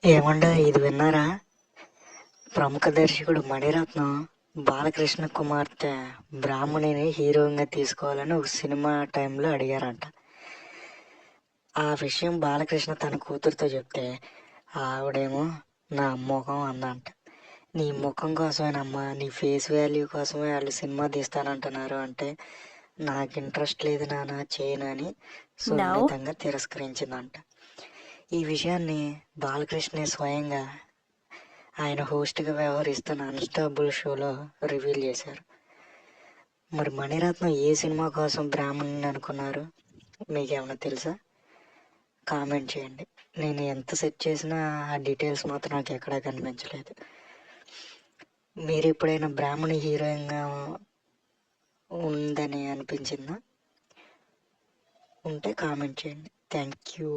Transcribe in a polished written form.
ఏమండా ఇది విన్నారా? ప్రముఖ దర్శకుడు మణిరత్నం బాలకృష్ణ కుమార్తె బ్రాహ్మణిని హీరోయిన్గా తీసుకోవాలని ఒక సినిమా టైంలో అడిగారంట. ఆ విషయం బాలకృష్ణ తన కూతురుతో చెప్తే ఆవిడేమో నా ముఖం అందంట. నీ ముఖం కోసమేనమ్మా, నీ ఫేస్ వాల్యూ కోసమే వాళ్ళు సినిమా తీస్తానంటున్నారు అంటే నాకు ఇంట్రెస్ట్ లేదు నాన్న, చేయను అని Now, సున్నితంగా తిరస్కరించిందంట. ఈ విషయాన్ని బాలకృష్ణ స్వయంగా ఆయన హోస్ట్గా వ్యవహరిస్తున్న అన్స్టాపుల్ షోలో రివీల్ చేశారు. మరి మణిరత్నం ఏ సినిమా కోసం బ్రాహ్మణుని అనుకున్నారు? మీకేమైనా తెలుసా? కామెంట్ చేయండి. నేను ఎంత సెర్చ్ చేసినా ఆ డీటెయిల్స్ మాత్రం నాకు ఎక్కడా కనిపించలేదు. మీరు ఎప్పుడైనా బ్రాహ్మణి హీరోయిన్గా ఉందని అనిపించిందా? ఉంటే కామెంట్ చేయండి. Thank you.